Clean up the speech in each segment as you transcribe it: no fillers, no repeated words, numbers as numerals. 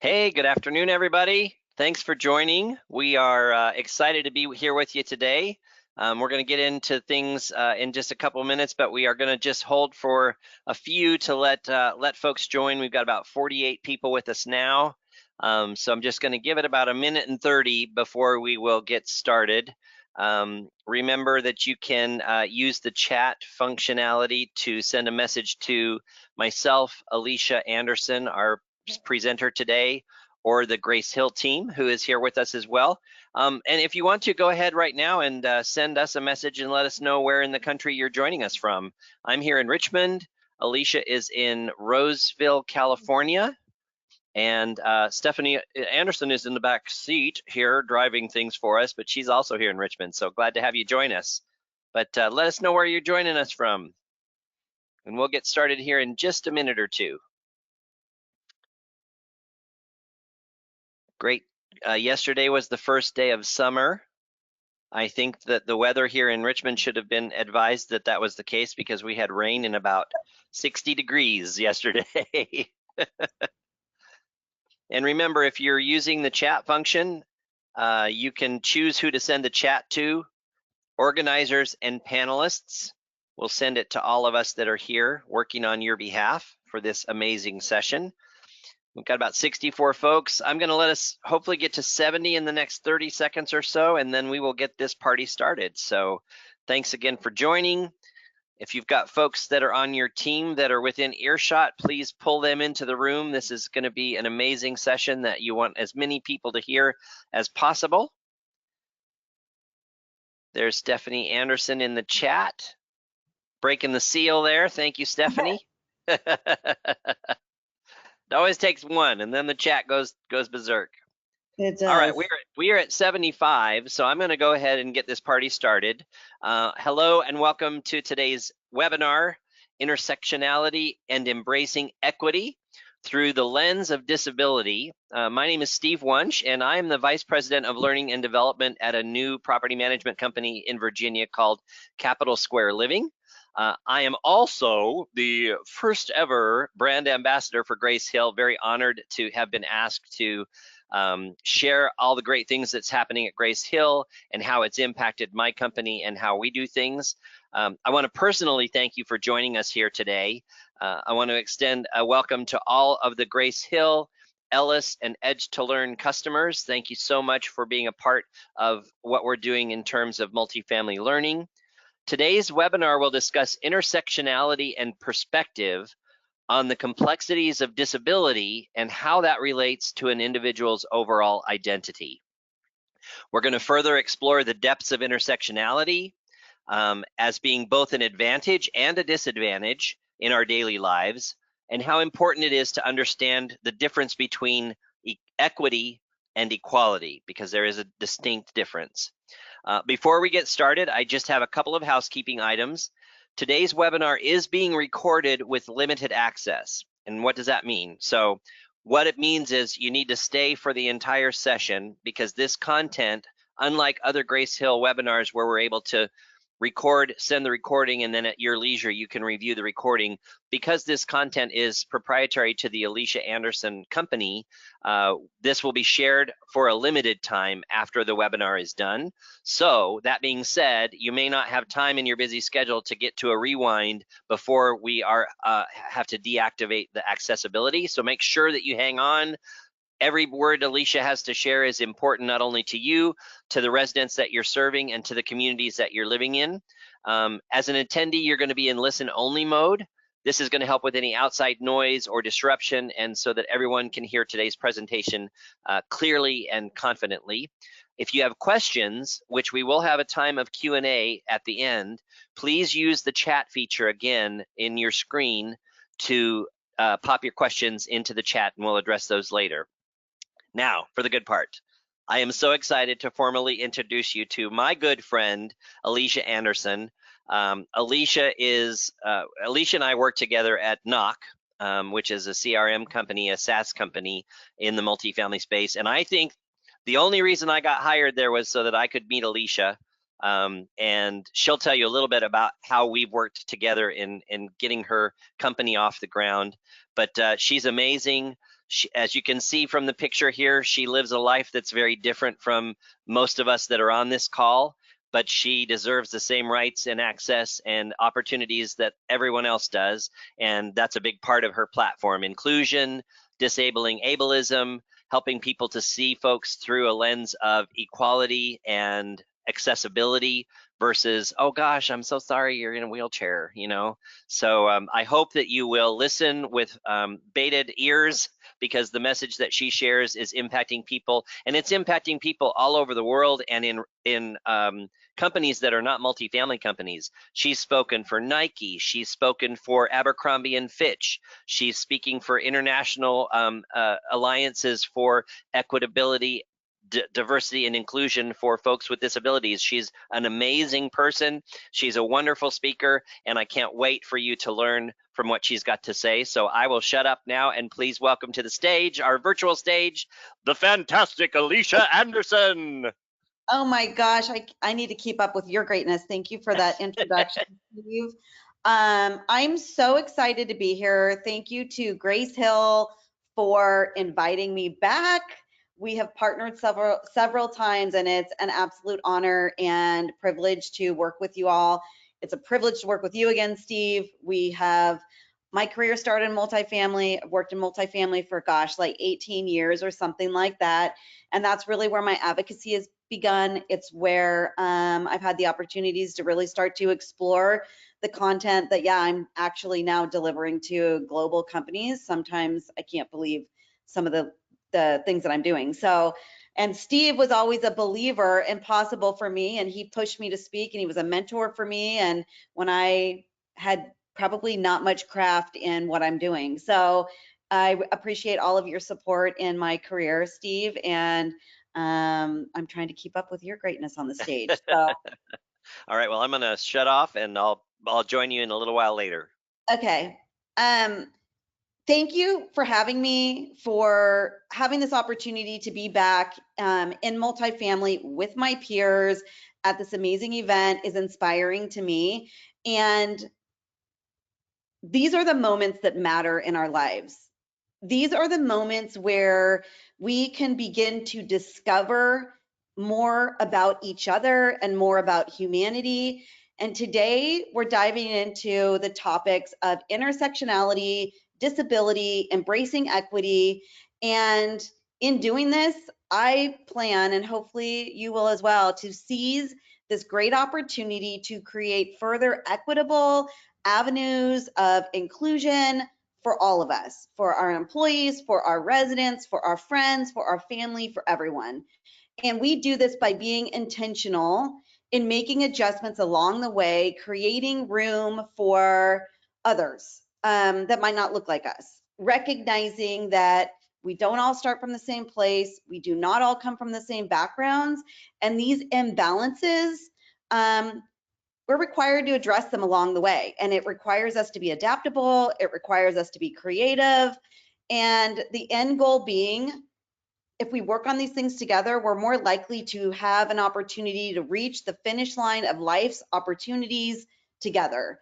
Hey, good afternoon, everybody. Thanks for joining. We are excited to be here with you today. We're going to get into things in just a couple minutes, but we are going to just hold for a few to let folks join. We've got about 48 people with us now, so I'm just going to give it about a minute and 30 before we will get started. Remember that you can use the chat functionality to send a message to myself, Alycia Anderson, our presenter today, or the Grace Hill team who is here with us as well. And if you want to, go ahead right now and send us a message and let us know where in the country you're joining us from. I'm here in Richmond. Alycia is in Roseville, California. And Stephanie Anderson is in the back seat here driving things for us, but she's also here in Richmond. So glad to have you join us. But let us know where you're joining us from. And we'll get started here in just a minute or two. Great. Yesterday was the first day of summer. I think that the weather here in Richmond should have been advised that that was the case because we had rain in about 60 degrees yesterday. And remember, if you're using the chat function, you can choose who to send the chat to. Organizers and panelists will send it to all of us that are here working on your behalf for this amazing session. We've got about 64 folks. I'm going to let us hopefully get to 70 in the next 30 seconds or so, and then we will get this party started. So thanks again for joining. If you've got folks that are on your team that are within earshot, please pull them into the room. This is going to be an amazing session that you want as many people to hear as possible. There's Stephanie Anderson in the chat, breaking the seal there. Thank you, Stephanie. It always takes one, and then the chat goes berserk. It does. All right, we are at 75, so I'm going to go ahead and get this party started. Hello and welcome to today's webinar, Intersectionality and Embracing Equity Through the Lens of Disability. My name is Steve Wunsch, and I am the Vice President of Learning and Development at a new property management company in Virginia called Capital Square Living. I am also the first ever brand ambassador for Grace Hill. Very honored to have been asked to share all the great things that's happening at Grace Hill and how it's impacted my company and how we do things. I want to personally thank you for joining us here today. I want to extend a welcome to all of the Grace Hill, Ellis, and Edge to Learn customers. Thank you so much for being a part of what we're doing in terms of multifamily learning. Today's webinar will discuss intersectionality and perspective on the complexities of disability and how that relates to an individual's overall identity. We're going to further explore the depths of intersectionality as being both an advantage and a disadvantage in our daily lives, and how important it is to understand the difference between equity and equality, because there is a distinct difference. Before we get started, I just have a couple of housekeeping items. Today's webinar is being recorded with limited access. And what does that mean? So what it means is you need to stay for the entire session, because this content, unlike other Grace Hill webinars where we're able to record, send the recording, and then at your leisure you can review the recording, because this content is proprietary to the Alycia Anderson company, this will be shared for a limited time after the webinar is done. So that being said, you may not have time in your busy schedule to get to a rewind before we have to deactivate the accessibility. So make sure that you hang on. Every word Alycia has to share is important, not only to you, to the residents that you're serving, and to the communities that you're living in. As an attendee, you're going to be in listen-only mode. This is going to help with any outside noise or disruption, and so that everyone can hear today's presentation clearly and confidently. If you have questions, which we will have a time of Q&A at the end, please use the chat feature again in your screen to pop your questions into the chat, and we'll address those later. Now, for the good part. I am so excited to formally introduce you to my good friend, Alycia Anderson. Alycia and I work together at Knock, which is a CRM company, a SaaS company in the multifamily space. And I think the only reason I got hired there was so that I could meet Alycia. And she'll tell you a little bit about how we've worked together in getting her company off the ground. But she's amazing. As you can see from the picture here, she lives a life that's very different from most of us that are on this call, but she deserves the same rights and access and opportunities that everyone else does. And that's a big part of her platform: inclusion, disabling ableism, helping people to see folks through a lens of equality and accessibility versus, oh gosh, I'm so sorry you're in a wheelchair, you know. So I hope that you will listen with bated ears, because the message that she shares is impacting people, and it's impacting people all over the world and in companies that are not multifamily companies. She's spoken for Nike. She's spoken for Abercrombie and Fitch. She's speaking for international alliances for equitability, diversity, and inclusion for folks with disabilities. She's an amazing person. She's a wonderful speaker, and I can't wait for you to learn from what she's got to say. So I will shut up now, and please welcome to the stage, our virtual stage, the fantastic Alycia Anderson. Oh my gosh, I need to keep up with your greatness. Thank you for that introduction, Steve. I'm so excited to be here. Thank you to Grace Hill for inviting me back. We have partnered several times, and it's an absolute honor and privilege to work with you all. It's a privilege to work with you again, Steve. My career started in multifamily. I've worked in multifamily for, gosh, like 18 years or something like that. And that's really where my advocacy has begun. It's where I've had the opportunities to really start to explore the content that, yeah, I'm actually now delivering to global companies. Sometimes I can't believe some of the things that I'm doing. So, and Steve was always a believer, impossible for me, and he pushed me to speak, and he was a mentor for me. And when I had probably not much craft in what I'm doing. So I appreciate all of your support in my career, Steve, and I'm trying to keep up with your greatness on the stage. So. All right, well, I'm gonna shut off, and I'll join you in a little while later. Okay. Thank you for having me, for having this opportunity to be back in multifamily with my peers at this amazing event is inspiring to me. And these are the moments that matter in our lives. These are the moments where we can begin to discover more about each other and more about humanity. And today we're diving into the topics of intersectionality, disability, embracing equity. And in doing this, I plan, and hopefully you will as well, to seize this great opportunity to create further equitable avenues of inclusion for all of us, for our employees, for our residents, for our friends, for our family, for everyone. And we do this by being intentional in making adjustments along the way, creating room for others that might not look like us, recognizing that we don't all start from the same place, we do not all come from the same backgrounds, and these imbalances, we're required to address them along the way. And it requires us to be adaptable, it requires us to be creative, and the end goal being, if we work on these things together, we're more likely to have an opportunity to reach the finish line of life's opportunities together.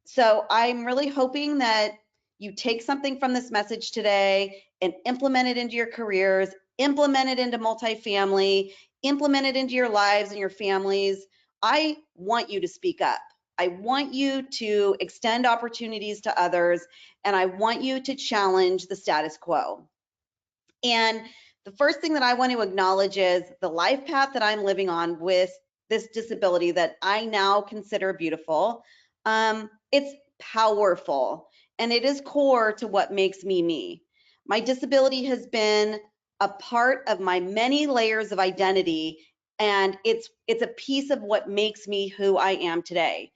So I'm really hoping that you take something from this message today and implement it into your careers, implement it into multifamily, implement it into your lives and your families. I want you to speak up. I want you to extend opportunities to others, and I want you to challenge the status quo. And the first thing that I want to acknowledge is the life path that I'm living on with this disability that I now consider beautiful. It's powerful, and it is core to what makes me me. My disability has been a part of my many layers of identity, and it's a piece of what makes me who I am today.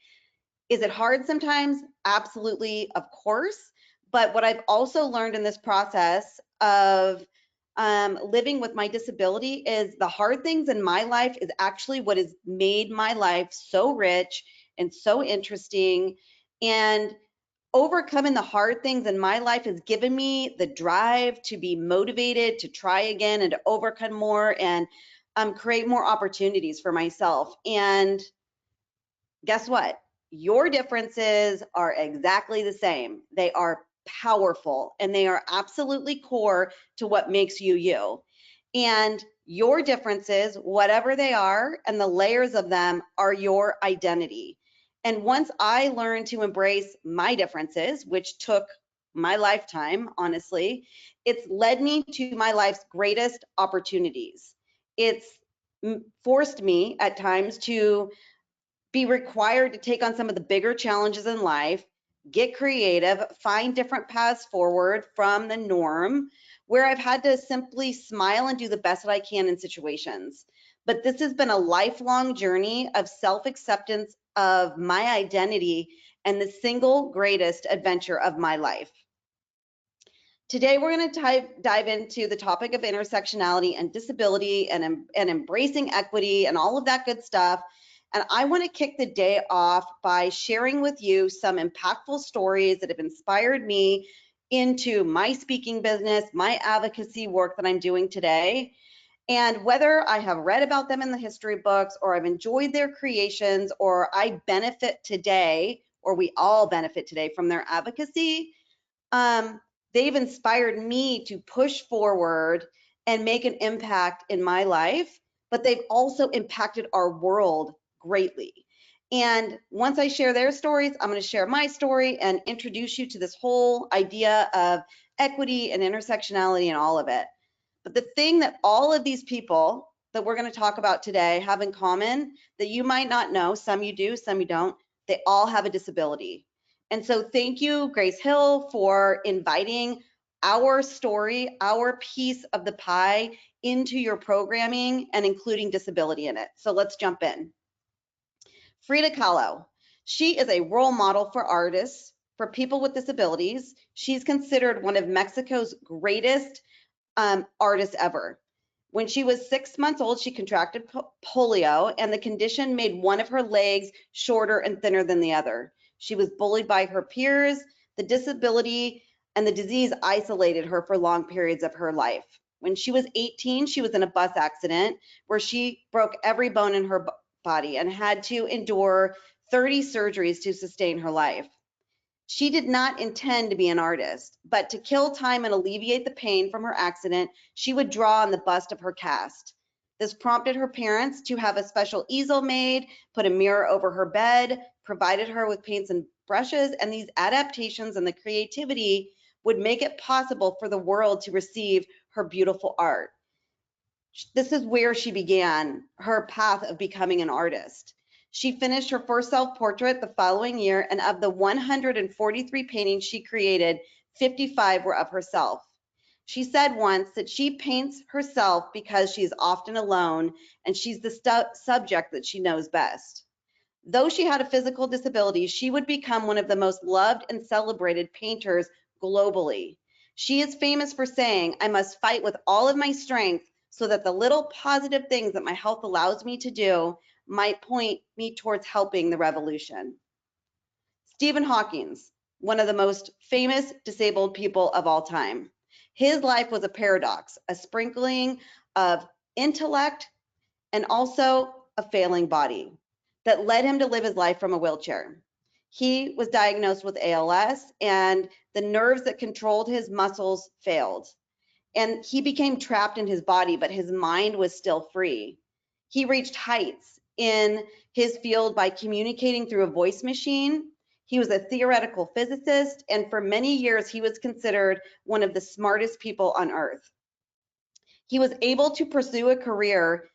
Is it hard sometimes? Absolutely, of course. But what I've also learned in this process of living with my disability is the hard things in my life is actually what has made my life so rich and so interesting. And overcoming the hard things in my life has given me the drive to be motivated to try again and to overcome more and create more opportunities for myself. And guess what? Your differences are exactly the same. They are powerful, and they are absolutely core to what makes you you. And your differences, whatever they are, and the layers of them are your identity. And once I learned to embrace my differences, which took my lifetime, honestly, it's led me to my life's greatest opportunities. It's forced me at times to be required to take on some of the bigger challenges in life, get creative, find different paths forward from the norm, where I've had to simply smile and do the best that I can in situations. But this has been a lifelong journey of self-acceptance of my identity and the single greatest adventure of my life. Today, we're going to dive into the topic of intersectionality and disability and embracing equity and all of that good stuff. And I want to kick the day off by sharing with you some impactful stories that have inspired me into my speaking business, my advocacy work that I'm doing today. And whether I have read about them in the history books, or I've enjoyed their creations, or I benefit today, or we all benefit today from their advocacy, they've inspired me to push forward and make an impact in my life, but they've also impacted our world greatly. And once I share their stories, I'm going to share my story and introduce you to this whole idea of equity and intersectionality and all of it. But the thing that all of these people that we're going to talk about today have in common that you might not know, some you do, some you don't, they all have a disability. And so thank you, Grace Hill, for inviting our story, our piece of the pie into your programming and including disability in it. So let's jump in. Frida Kahlo. She is a role model for artists, for people with disabilities. She's considered one of Mexico's greatest artists ever. When she was 6 months old, she contracted polio, and the condition made one of her legs shorter and thinner than the other. She was bullied by her peers. The disability and the disease isolated her for long periods of her life. When she was 18, she was in a bus accident where she broke every bone in her body and had to endure 30 surgeries to sustain her life. She did not intend to be an artist, but to kill time and alleviate the pain from her accident, she would draw on the bust of her cast. This prompted her parents to have a special easel made, put a mirror over her bed, provided her with paints and brushes, and these adaptations and the creativity would make it possible for the world to receive her beautiful art. This is where she began her path of becoming an artist. She finished her first self-portrait the following year, and of the 143 paintings she created, 55 were of herself. She said once that she paints herself because she is often alone, and she's the subject that she knows best. Though she had a physical disability, she would become one of the most loved and celebrated painters globally. She is famous for saying, "I must fight with all of my strength so that the little positive things that my health allows me to do might point me towards helping the revolution." Stephen Hawking, one of the most famous disabled people of all time. His life was a paradox, a sprinkling of intellect and also a failing body that led him to live his life from a wheelchair. He was diagnosed with ALS, and the nerves that controlled his muscles failed. And he became trapped in his body, but his mind was still free. He reached heights in his field by communicating through a voice machine. He was a theoretical physicist, and for many years, he was considered one of the smartest people on earth. He was able to pursue a career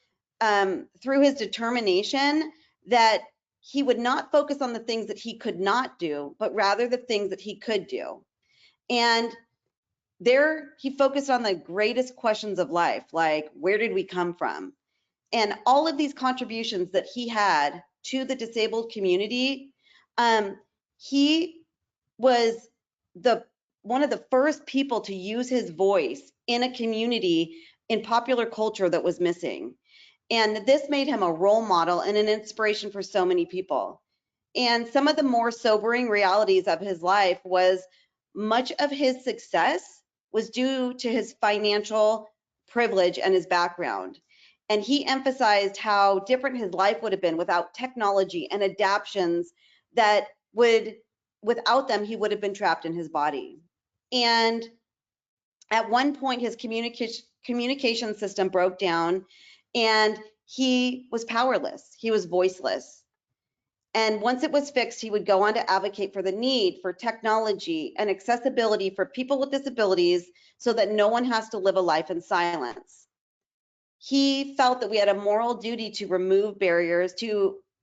through his determination that he would not focus on the things that he could not do, but rather the things that he could do. And there he focused on the greatest questions of life, like where did we come from? And all of these contributions that he had to the disabled community, he was one of the first people to use his voice in a community in popular culture that was missing. And this made him a role model and an inspiration for so many people. And some of the more sobering realities of his life was much of his success was due to his financial privilege and his background. And he emphasized how different his life would have been without technology and adaptions that would, without them, he would have been trapped in his body. And at one point, his communication system broke down and he was powerless. He was voiceless. And once it was fixed, he would go on to advocate for the need for technology and accessibility for people with disabilities so that no one has to live a life in silence. He felt that we had a moral duty to remove barriers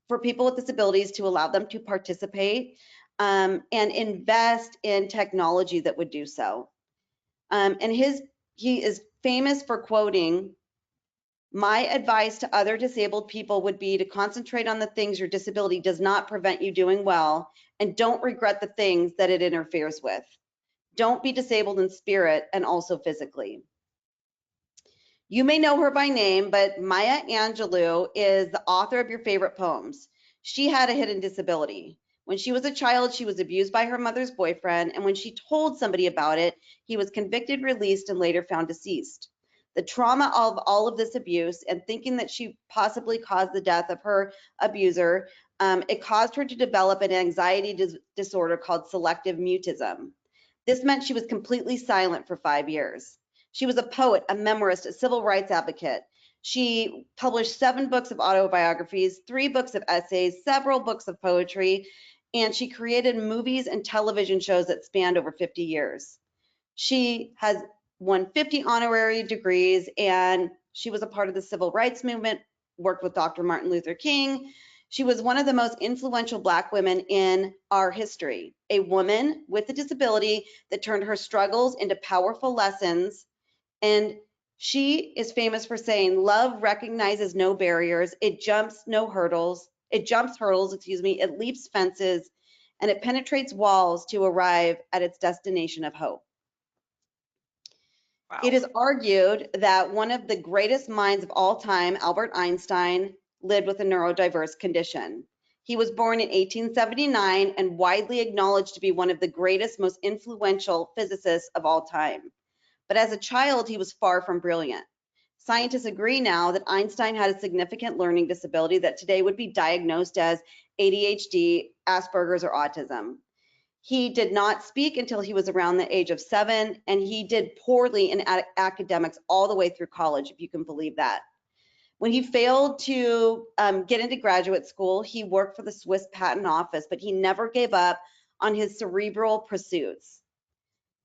for people with disabilities, to allow them to participate and invest in technology that would do so. He is famous for quoting, "My advice to other disabled people would be to concentrate on the things your disability does not prevent you doing well, and don't regret the things that it interferes with. Don't be disabled in spirit and also physically." You may know her by name, but Maya Angelou is the author of your favorite poems. She had a hidden disability. When she was a child, she was abused by her mother's boyfriend, and when she told somebody about it, he was convicted, released, and later found deceased. The trauma of all of this abuse and thinking that she possibly caused the death of her abuser, it caused her to develop an anxiety disorder called selective mutism. This meant she was completely silent for 5 years. She was a poet, a memoirist, a civil rights advocate. She published 7 books of autobiographies, 3 books of essays, several books of poetry, and she created movies and television shows that spanned over 50 years. She has won 50 honorary degrees, and she was a part of the civil rights movement, worked with Dr. Martin Luther King. She was one of the most influential Black women in our history, a woman with a disability that turned her struggles into powerful lessons. And she is famous for saying, "Love recognizes no barriers, it jumps hurdles, it leaps fences, and it penetrates walls to arrive at its destination of hope." It Wow. is argued that one of the greatest minds of all time, Albert Einstein, lived with a neurodiverse condition. He was born in 1879 and widely acknowledged to be one of the greatest, most influential physicists of all time. But as a child, he was far from brilliant. Scientists agree now that Einstein had a significant learning disability that today would be diagnosed as ADHD, Asperger's, or autism. He did not speak until he was around the age of 7, and he did poorly in academics all the way through college, if you can believe that. When he failed to get into graduate school, he worked for the Swiss Patent Office, but he never gave up on his cerebral pursuits.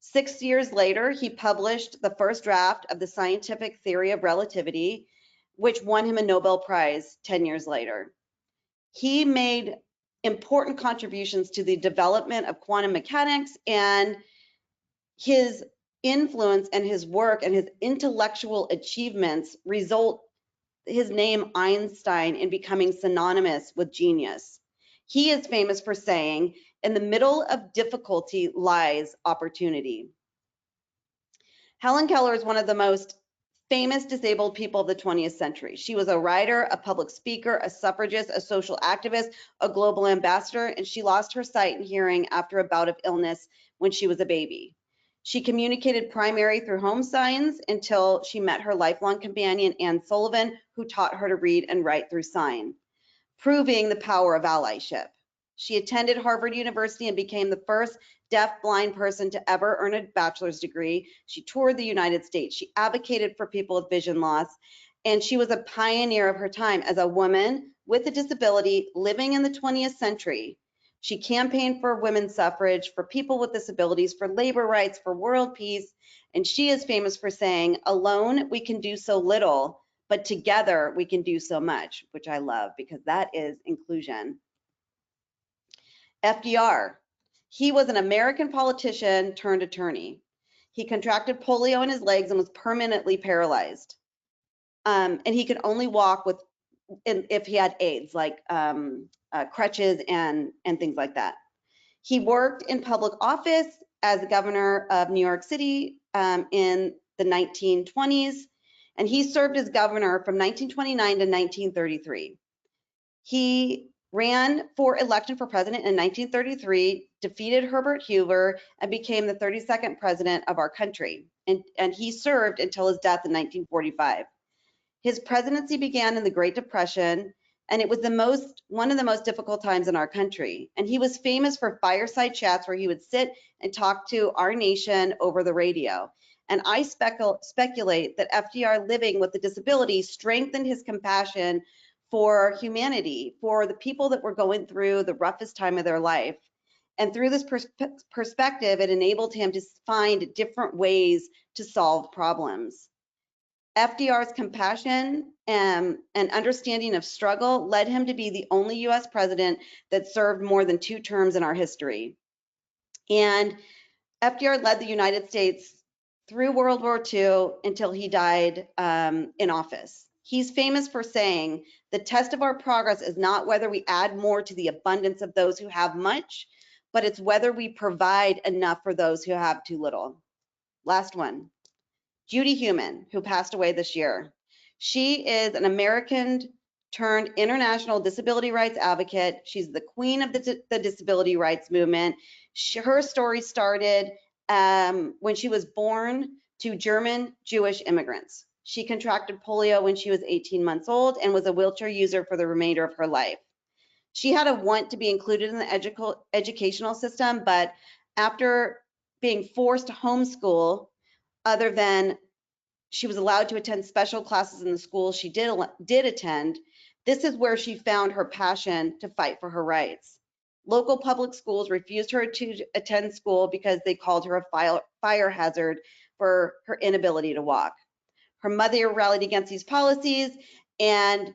6 years later, he published the first draft of the scientific theory of relativity, which won him a Nobel Prize 10 years later. He made important contributions to the development of quantum mechanics, and his influence and his work and his intellectual achievements result his name Einstein in becoming synonymous with genius. He is famous for saying, "In the middle of difficulty lies opportunity." Helen Keller is one of the most famous disabled people of the 20th century. She was a writer, a public speaker, a suffragist, a social activist, a global ambassador, and she lost her sight and hearing after a bout of illness when she was a baby. She communicated primarily through home signs until she met her lifelong companion, Anne Sullivan, who taught her to read and write through sign, proving the power of allyship. She attended Harvard University and became the first deaf-blind person to ever earn a bachelor's degree. She toured the United States. She advocated for people with vision loss, and she was a pioneer of her time as a woman with a disability living in the 20th century. She campaigned for women's suffrage, for people with disabilities, for labor rights, for world peace, and she is famous for saying, "Alone we can do so little, but together we can do so much," which I love because that is inclusion. FDR, he was an American politician turned attorney. He contracted polio in his legs and was permanently paralyzed. And he could only walk if he had aids, like crutches and things like that. He worked in public office as the governor of New York City in the 1920s, and he served as governor from 1929 to 1933. He ran for election for president in 1933, defeated Herbert Hoover, and became the 32nd president of our country. And he served until his death in 1945. His presidency began in the Great Depression, And it was one of the most difficult times in our country. And he was famous for fireside chats where he would sit and talk to our nation over the radio. And I speculate that FDR living with a disability strengthened his compassion for humanity, for the people that were going through the roughest time of their life. And through this perspective, it enabled him to find different ways to solve problems. FDR's compassion and understanding of struggle led him to be the only US president that served more than 2 terms in our history. And FDR led the United States through World War II until he died in office. He's famous for saying, the test of our progress is not whether we add more to the abundance of those who have much, but it's whether we provide enough for those who have too little. Last one. Judy Heumann, who passed away this year. She is an American turned international disability rights advocate. She's the queen of the disability rights movement. Her story started when she was born to German Jewish immigrants. She contracted polio when she was 18 months old and was a wheelchair user for the remainder of her life. She had a want to be included in the educational system, but after being forced to homeschool, other than she was allowed to attend special classes in the school she did attend, this is where she found her passion to fight for her rights. Local public schools refused her to attend school because they called her a fire hazard for her inability to walk. Her mother rallied against these policies, and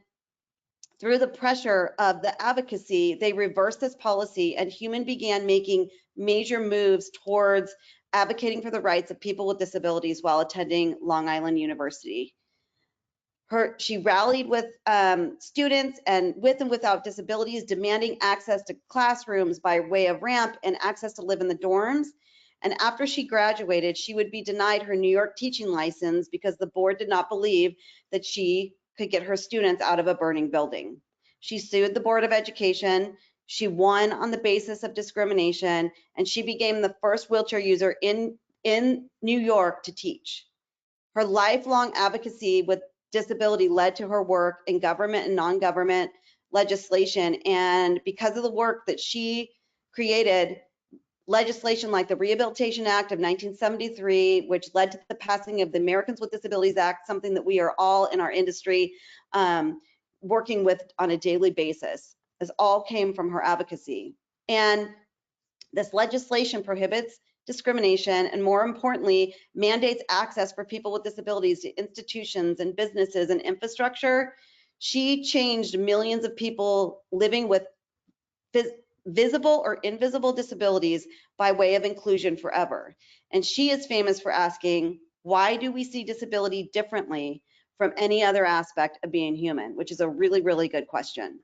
through the pressure of the advocacy, they reversed this policy, and Heumann began making major moves towards advocating for the rights of people with disabilities while attending Long Island University. She rallied with students and with and without disabilities, demanding access to classrooms by way of ramp and access to live in the dorms. And after she graduated, she would be denied her New York teaching license because the board did not believe that she could get her students out of a burning building. She sued the Board of Education. She won on the basis of discrimination, and she became the first wheelchair user in New York to teach. Her lifelong advocacy with disability led to her work in government and non-government legislation. And because of the work that she created, legislation like the Rehabilitation Act of 1973, which led to the passing of the Americans with Disabilities Act, something that we are all in our industry working with on a daily basis. This all came from her advocacy. And this legislation prohibits discrimination and, more importantly, mandates access for people with disabilities to institutions and businesses and infrastructure. She changed millions of people living with visible or invisible disabilities by way of inclusion forever. And she is famous for asking, why do we see disability differently from any other aspect of being human? Which is a really, really good question.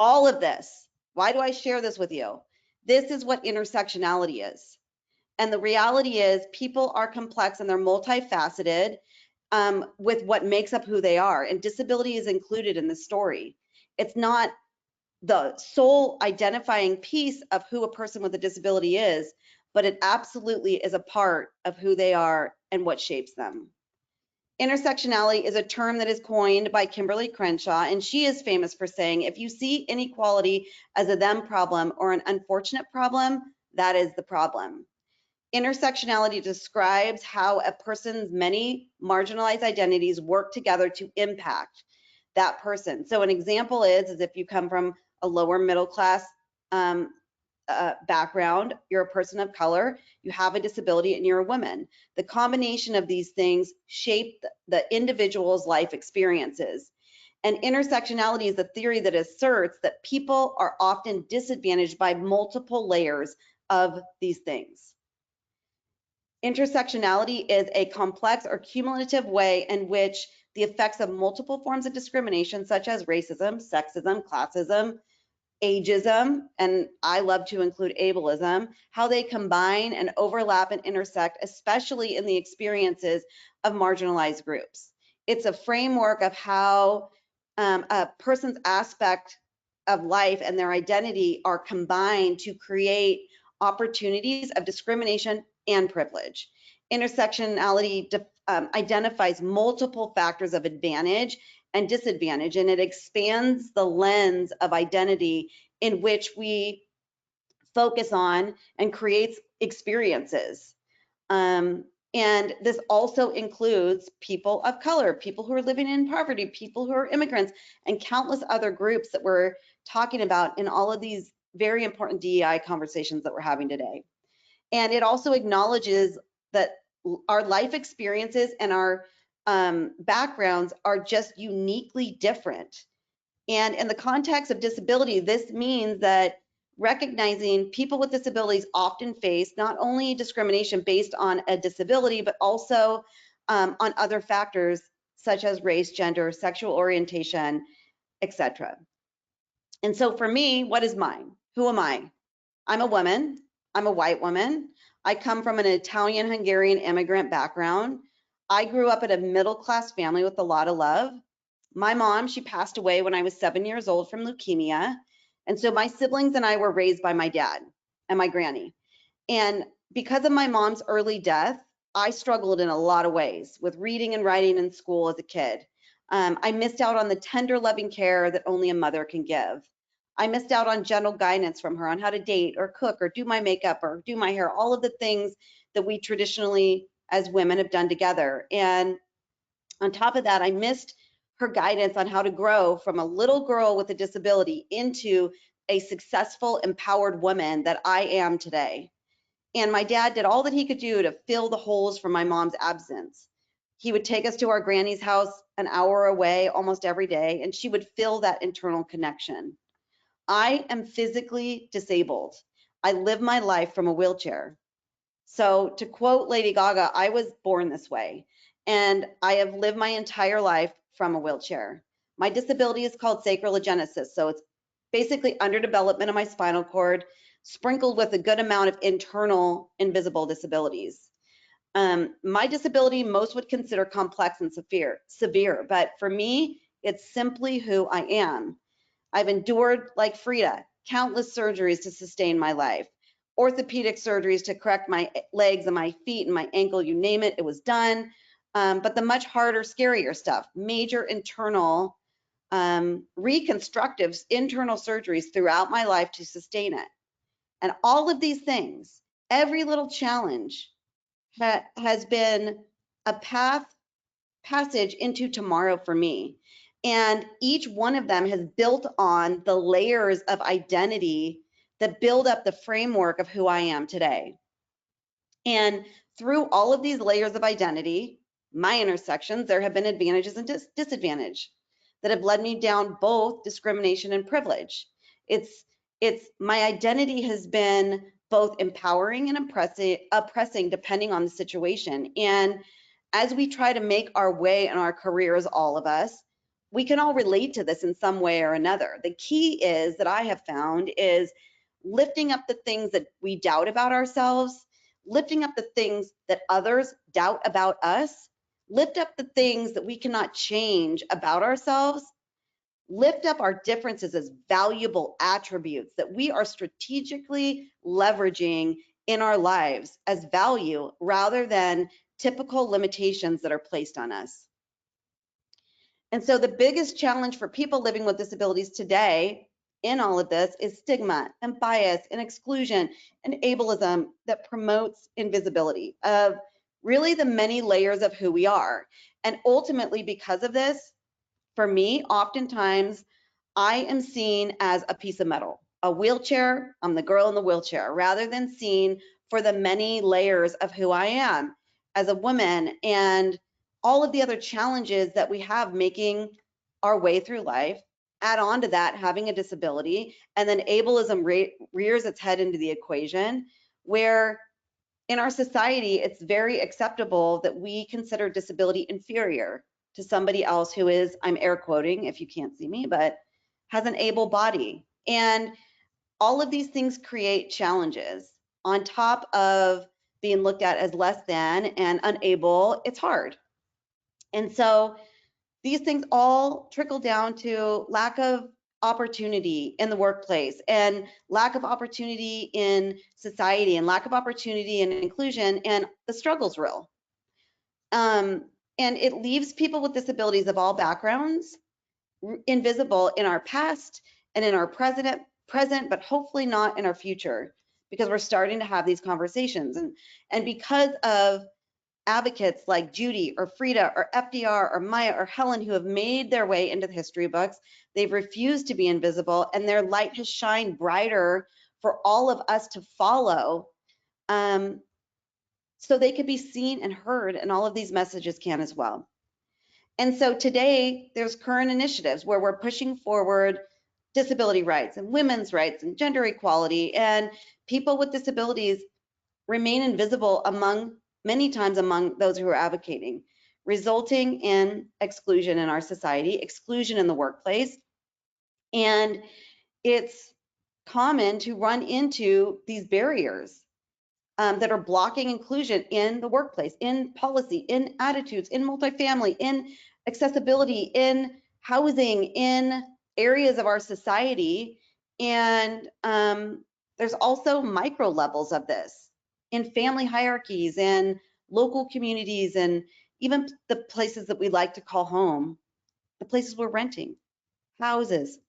All of this, why do I share this with you? This is what intersectionality is. And the reality is people are complex and they're multifaceted with what makes up who they are. And disability is included in the story. It's not the sole identifying piece of who a person with a disability is, but it absolutely is a part of who they are and what shapes them. Intersectionality is a term that is coined by Kimberly Crenshaw, and she is famous for saying, if you see inequality as a them problem or an unfortunate problem, that is the problem. Intersectionality describes how a person's many marginalized identities work together to impact that person. So an example is if you come from a lower middle class background, you're a person of color, you have a disability, and you're a woman. The combination of these things shape the individual's life experiences. And intersectionality is a theory that asserts that people are often disadvantaged by multiple layers of these things. Intersectionality is a complex or cumulative way in which the effects of multiple forms of discrimination, such as racism, sexism, classism, ageism, and I love to include ableism, how they combine and overlap and intersect, especially in the experiences of marginalized groups. It's a framework of how a person's aspect of life and their identity are combined to create opportunities of discrimination and privilege. Intersectionality identifies multiple factors of advantage and disadvantage, and it expands the lens of identity in which we focus on and creates experiences. And this also includes people of color, people who are living in poverty, people who are immigrants, and countless other groups that we're talking about in all of these very important DEI conversations that we're having today. And it also acknowledges that our life experiences and our backgrounds are just uniquely different. And in the context of disability, this means that recognizing people with disabilities often face not only discrimination based on a disability, but also on other factors such as race, gender, sexual orientation, etc. And so for me, what is mine? Who am I? I'm a woman. I'm a white woman. I come from an Italian-Hungarian immigrant background. I grew up in a middle-class family with a lot of love. My mom, she passed away when I was 7 years old from leukemia. And so my siblings and I were raised by my dad and my granny. And because of my mom's early death, I struggled in a lot of ways with reading and writing in school as a kid. I missed out on the tender, loving care that only a mother can give. I missed out on gentle guidance from her on how to date or cook or do my makeup or do my hair, all of the things that we traditionally as women have done together. And on top of that, I missed her guidance on how to grow from a little girl with a disability into a successful, empowered woman that I am today. And my dad did all that he could do to fill the holes from my mom's absence. He would take us to our granny's house an hour away almost every day, and she would fill that internal connection. I am physically disabled. I live my life from a wheelchair. So to quote Lady Gaga, I was born this way, and I have lived my entire life from a wheelchair. My disability is called sacral agenesis, so it's basically underdevelopment of my spinal cord, sprinkled with a good amount of internal invisible disabilities. My disability, most would consider complex and severe, but for me, it's simply who I am. I've endured, like Frida, countless surgeries to sustain my life. Orthopedic surgeries to correct my legs and my feet and my ankle, you name it, it was done. But the much harder, scarier stuff, major internal reconstructive internal surgeries throughout my life to sustain it. And all of these things, every little challenge has been a passage into tomorrow for me. And each one of them has built on the layers of identity that build up the framework of who I am today. And through all of these layers of identity, my intersections, there have been advantages and disadvantage that have led me down both discrimination and privilege. It's my identity has been both empowering and oppressing depending on the situation. And as we try to make our way in our careers, all of us, we can all relate to this in some way or another. The key is that I have found is lifting up the things that we doubt about ourselves, lifting up the things that others doubt about us, lift up the things that we cannot change about ourselves, lift up our differences as valuable attributes that we are strategically leveraging in our lives as value rather than typical limitations that are placed on us. And so the biggest challenge for people living with disabilities today in all of this is stigma and bias and exclusion and ableism that promotes invisibility of really the many layers of who we are. And ultimately, because of this, for me, oftentimes I am seen as a piece of metal, a wheelchair. I'm the girl in the wheelchair, rather than seen for the many layers of who I am as a woman and all of the other challenges that we have making our way through life. Add on to that having a disability, and then ableism rears its head into the equation, where in our society, it's very acceptable that we consider disability inferior to somebody else who is, I'm air quoting if you can't see me, but has an able body. And all of these things create challenges. On top of being looked at as less than and unable, it's hard. And so these things all trickle down to lack of opportunity in the workplace and lack of opportunity in society and lack of opportunity and inclusion, and the struggle's real. And it leaves people with disabilities of all backgrounds invisible in our past and in our present, but hopefully not in our future, because we're starting to have these conversations. And because of advocates like Judy or Frida or FDR or Maya or Helen, who have made their way into the history books, they've refused to be invisible, and their light has shined brighter for all of us to follow, so they could be seen and heard, and all of these messages can as well. And so today there's current initiatives where we're pushing forward disability rights and women's rights and gender equality, and people with disabilities remain invisible many times among those who are advocating, resulting in exclusion in our society, exclusion in the workplace. And it's common to run into these barriers that are blocking inclusion in the workplace, in policy, in attitudes, in multifamily, in accessibility, in housing, in areas of our society. And there's also micro levels of this in family hierarchies and local communities, and even the places that we like to call home, the places we're renting, houses,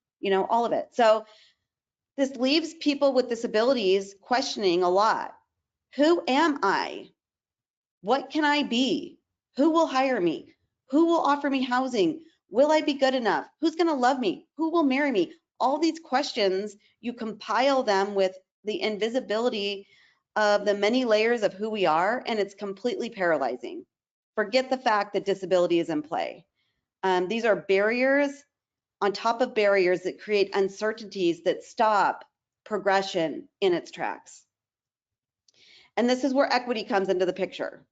all of it. So this leaves people with disabilities questioning a lot. Who am I? What can I be? Who will hire me? Who will offer me housing? Will I be good enough? Who's going to love me? Who will marry me? All these questions, you compile them with the invisibility of the many layers of who we are, and it's completely paralyzing. Forget the fact that disability is in play. These are barriers on top of barriers that create uncertainties that stop progression in its tracks. And this is where equity comes into the picture.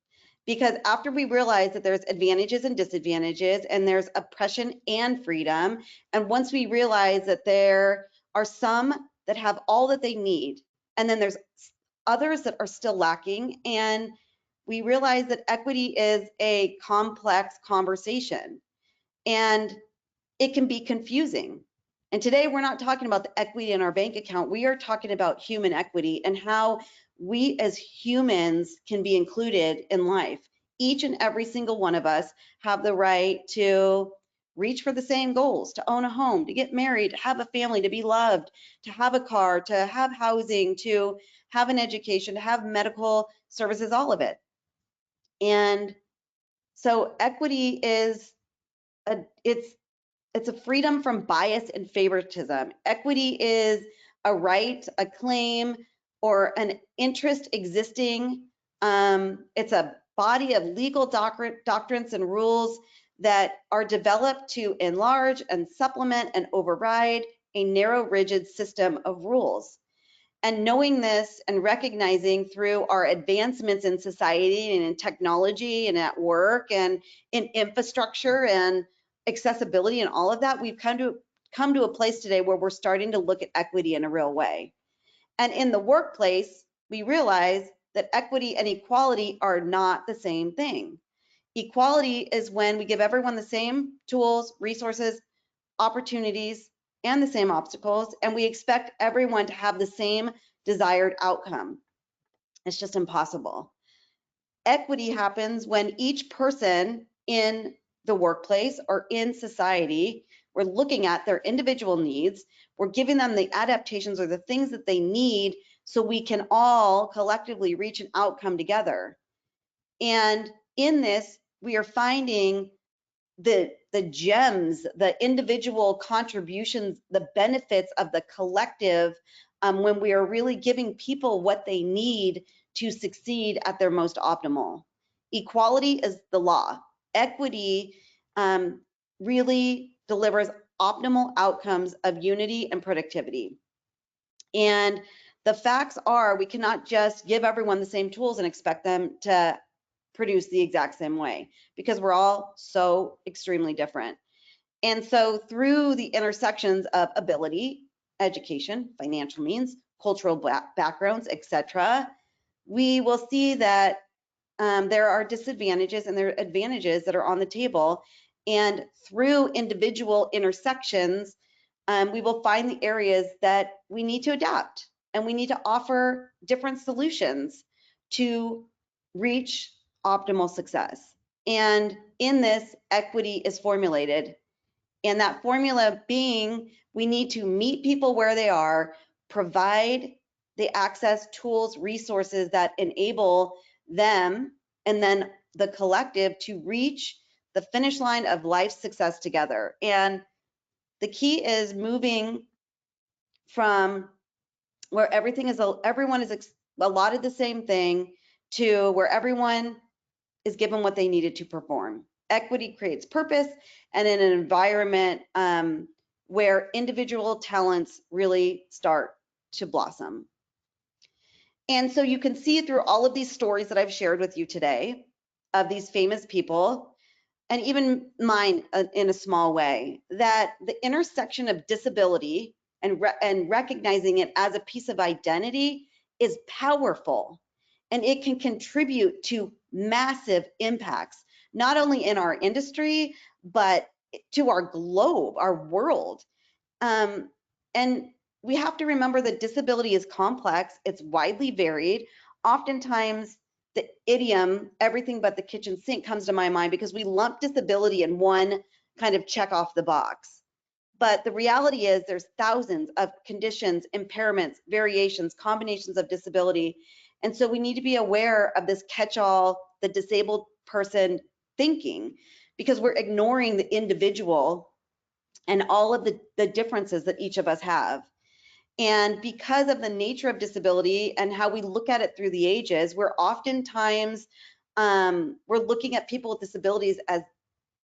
Because after we realize that there's advantages and disadvantages, and there's oppression and freedom, and once we realize that there are some that have all that they need, and then there's others that are still lacking, and we realize that equity is a complex conversation, and it can be confusing. And today we're not talking about the equity in our bank account. We are talking about human equity and how we as humans can be included in life. Each and every single one of us have the right to reach for the same goals, to own a home, to get married, to have a family, to be loved, to have a car, to have housing, to have an education, to have medical services, all of it. And so equity is it's a freedom from bias and favoritism. Equity is a right, a claim, or an interest existing. It's a body of legal doctrines and rules that are developed to enlarge and supplement and override a narrow, rigid system of rules. And knowing this and recognizing through our advancements in society and in technology and at work and in infrastructure and accessibility and all of that, we've come to a place today where we're starting to look at equity in a real way. And in the workplace, we realize that equity and equality are not the same thing. Equality is when we give everyone the same tools, resources, opportunities, and the same obstacles, and we expect everyone to have the same desired outcome. It's just impossible. Equity happens when each person in the workplace or in society, we're looking at their individual needs, we're giving them the adaptations or the things that they need so we can all collectively reach an outcome together. And in this, we are finding the gems, the individual contributions, the benefits of the collective, when we are really giving people what they need to succeed at their most optimal. Equality is the law. Equity really delivers optimal outcomes of unity and productivity. And the facts are, we cannot just give everyone the same tools and expect them to produce the exact same way, because we're all so extremely different. And so through the intersections of ability, education, financial means, cultural backgrounds, etc., we will see that there are disadvantages and there are advantages that are on the table. And through individual intersections, we will find the areas that we need to adapt, and we need to offer different solutions to reach optimal success. And in this, equity is formulated And that formula being, we need to meet people where they are, provide the access, tools, resources that enable them and then the collective to reach the finish line of life's success together. And the key is moving from where everyone is allotted the same thing to where everyone is given what they needed to perform. Equity creates purpose, and in an environment where individual talents really start to blossom. And so you can see through all of these stories that I've shared with you today of these famous people, and even mine in a small way, that the intersection of disability and recognizing it as a piece of identity is powerful, and it can contribute to massive impacts, not only in our industry, but to our globe, our world. And we have to remember that disability is complex, it's widely varied. Oftentimes, the idiom, everything but the kitchen sink, comes to my mind because we lump disability in one kind of check off the box. But the reality is there's thousands of conditions, impairments, variations, combinations of disability. And so we need to be aware of this catch-all, the disabled person thinking, because we're ignoring the individual and all of the differences that each of us have. And because of the nature of disability and how we look at it through the ages, we're oftentimes we're looking at people with disabilities as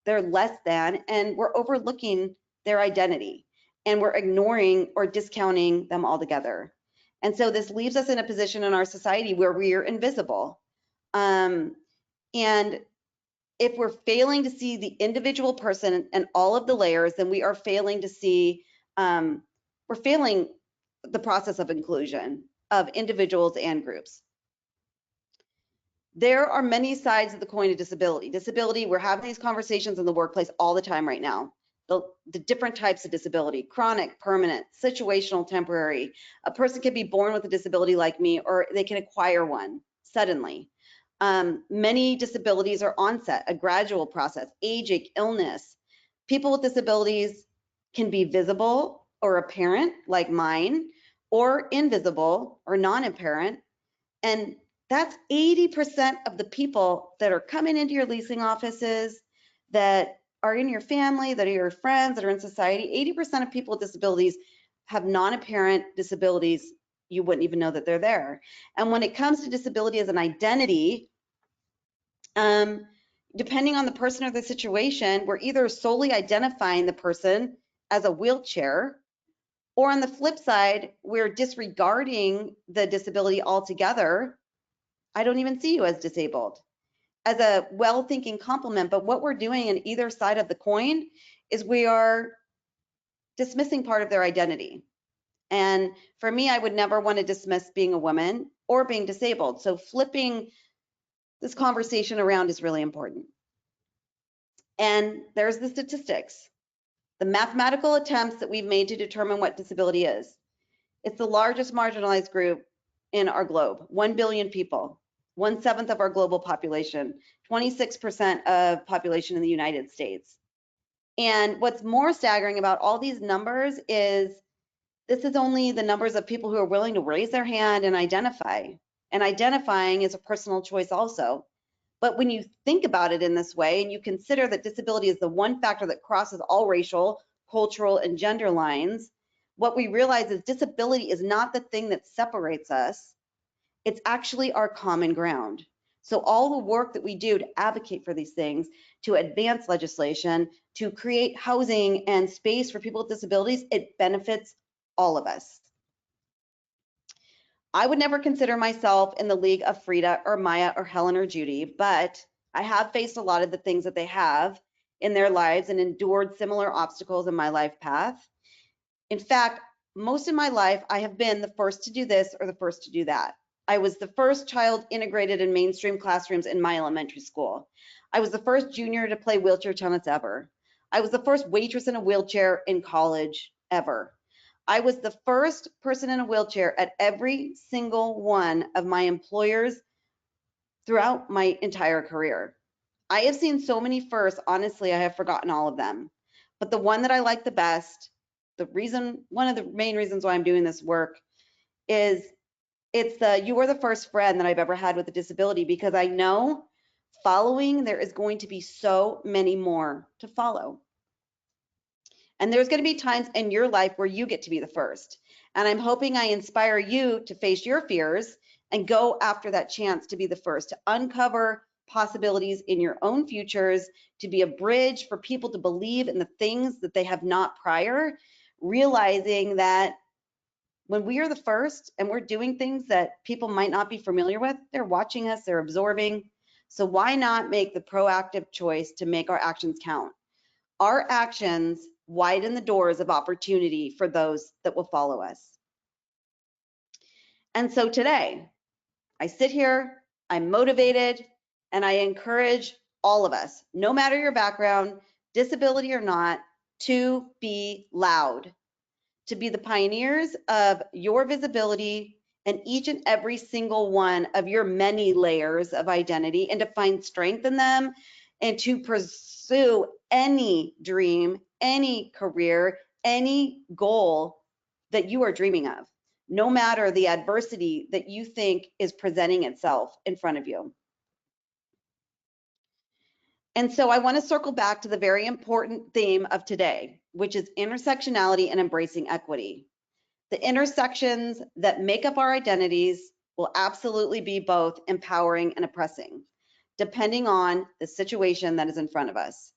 they're less than, and we're overlooking their identity, and we're ignoring or discounting them altogether. And so this leaves us in a position in our society where we are invisible. And if we're failing to see the individual person and all of the layers, then we are failing to see, we're failing the process of inclusion of individuals and groups. There are many sides of the coin of disability. Disability, we're having these conversations in the workplace all the time right now. The different types of disability: chronic, permanent, situational, temporary. A person can be born with a disability like me, or they can acquire one suddenly. Many disabilities are onset, a gradual process, aging, illness. People with disabilities can be visible or apparent, like mine, or invisible or non-apparent. And that's 80% of the people that are coming into your leasing offices, that are in your family, that are your friends, that are in society. 80% of people with disabilities have non-apparent disabilities. You wouldn't even know that they're there. And when it comes to disability as an identity, depending on the person or the situation, we're either solely identifying the person as a wheelchair, or on the flip side, we're disregarding the disability altogether. I don't even see you as disabled, as a well-thinking compliment. But what we're doing in either side of the coin is we are dismissing part of their identity. And for me, I would never want to dismiss being a woman or being disabled. So flipping this conversation around is really important. And there's the statistics, the mathematical attempts that we've made to determine what disability is. It's the largest marginalized group in our globe, 1 billion people, 1/7 of our global population, 26% of population in the United States. And what's more staggering about all these numbers is this is only the numbers of people who are willing to raise their hand and identify. And identifying is a personal choice also. But when you think about it in this way, and you consider that disability is the one factor that crosses all racial, cultural, and gender lines, what we realize is disability is not the thing that separates us. It's actually our common ground. So all the work that we do to advocate for these things, to advance legislation, to create housing and space for people with disabilities, it benefits all of us. I would never consider myself in the league of Frida or Maya or Helen or Judy, but I have faced a lot of the things that they have in their lives and endured similar obstacles in my life path. In fact, most of my life, I have been the first to do this or the first to do that. I was the first child integrated in mainstream classrooms in my elementary school. I was the first junior to play wheelchair tennis ever. I was the first waitress in a wheelchair in college ever. I was the first person in a wheelchair at every single one of my employers throughout my entire career. I have seen so many firsts, honestly, I have forgotten all of them. But the one that I like the best, one of the main reasons why I'm doing this work is it's the you are the first friend that I've ever had with a disability, because I know following there is going to be so many more to follow. And there's going to be times in your life where you get to be the first. And I'm hoping I inspire you to face your fears and go after that chance to be the first, to uncover possibilities in your own futures, to be a bridge for people to believe in the things that they have not prior, realizing that when we are the first and we're doing things that people might not be familiar with, they're watching us, they're absorbing. So why not make the proactive choice to make our actions count? Our actions widen the doors of opportunity for those that will follow us. And so today, I sit here, I'm motivated, and I encourage all of us, no matter your background, disability or not, to be loud, to be the pioneers of your visibility and each and every single one of your many layers of identity, and to find strength in them and to pursue any dream, any career, any goal that you are dreaming of, no matter the adversity that you think is presenting itself in front of you. And so I want to circle back to the very important theme of today, which is intersectionality and embracing equity. The intersections that make up our identities will absolutely be both empowering and oppressing, depending on the situation that is in front of us.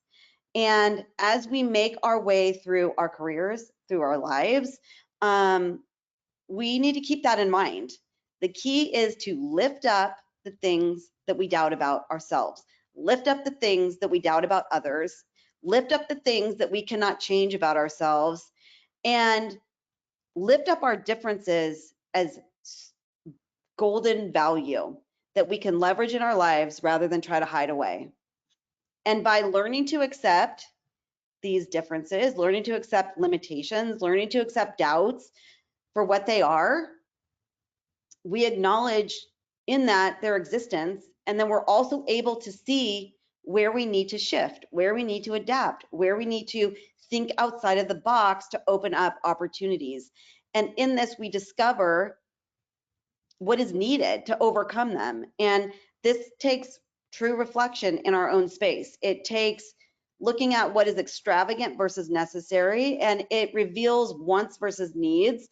And as we make our way through our careers, through our lives, we need to keep that in mind. The key is to lift up the things that we doubt about ourselves, lift up the things that we doubt about others, lift up the things that we cannot change about ourselves, and lift up our differences as golden value that we can leverage in our lives rather than try to hide away. And by learning to accept these differences, learning to accept limitations, learning to accept doubts for what they are, we acknowledge in that their existence, and then we're also able to see where we need to shift, where we need to adapt, where we need to think outside of the box to open up opportunities. And in this, we discover what is needed to overcome them. And this takes true reflection in our own space. It takes looking at what is extravagant versus necessary, and it reveals wants versus needs.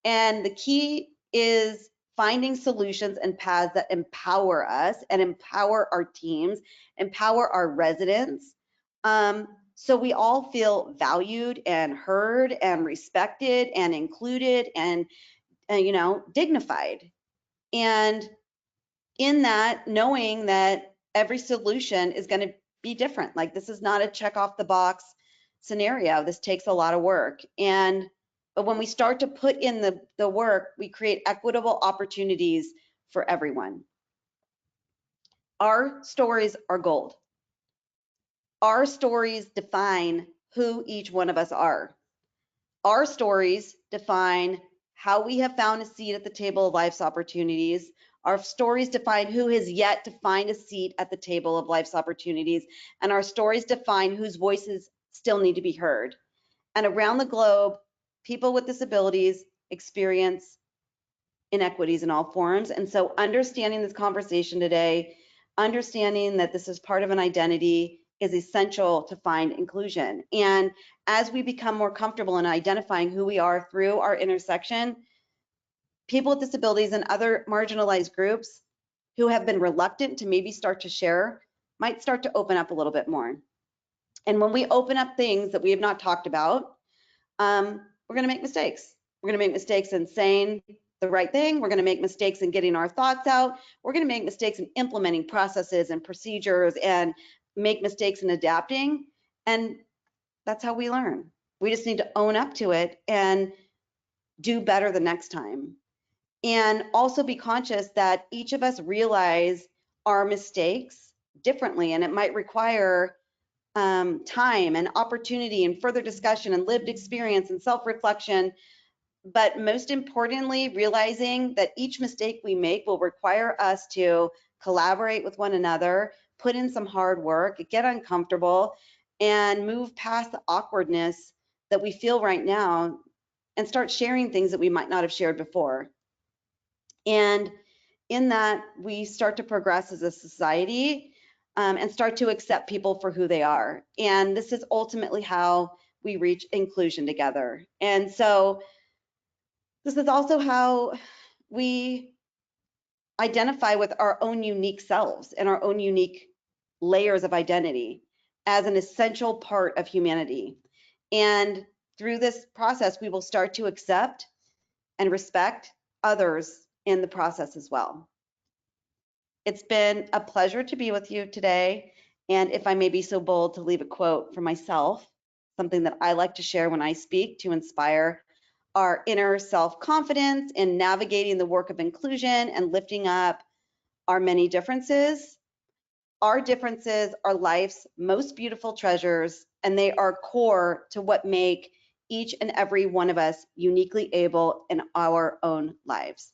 And the key is finding solutions and paths that empower us and empower our teams, empower our residents, so we all feel valued and heard and respected and included and dignified. And in that, knowing that every solution is going to be different. Like, this is not a check off the box scenario. This takes a lot of work. But when we start to put in the work, we create equitable opportunities for everyone. Our stories are gold. Our stories define who each one of us are. Our stories define how we have found a seat at the table of life's opportunities. Our stories define who has yet to find a seat at the table of life's opportunities. And our stories define whose voices still need to be heard. And around the globe, people with disabilities experience inequities in all forms. And so understanding this conversation today, understanding that this is part of an identity, is essential to find inclusion. And as we become more comfortable in identifying who we are through our intersection, people with disabilities and other marginalized groups who have been reluctant to maybe start to share might start to open up a little bit more. And when we open up things that we have not talked about, we're going to make mistakes. We're going to make mistakes in saying the right thing. We're going to make mistakes in getting our thoughts out. We're going to make mistakes in implementing processes and procedures and make mistakes in adapting. And that's how we learn. We just need to own up to it and do better the next time. And also be conscious that each of us realize our mistakes differently, and it might require time and opportunity and further discussion and lived experience and self-reflection. But most importantly, realizing that each mistake we make will require us to collaborate with one another, put in some hard work, get uncomfortable, and move past the awkwardness that we feel right now and start sharing things that we might not have shared before. And in that, we start to progress as a society, and start to accept people for who they are. And this is ultimately how we reach inclusion together. And so this is also how we identify with our own unique selves and our own unique layers of identity as an essential part of humanity. And through this process, we will start to accept and respect others in the process as well. It's been a pleasure to be with you today. And if I may be so bold to leave a quote for myself, something that I like to share when I speak to inspire our inner self-confidence in navigating the work of inclusion and lifting up our many differences. Our differences are life's most beautiful treasures, and they are core to what make each and every one of us uniquely able in our own lives.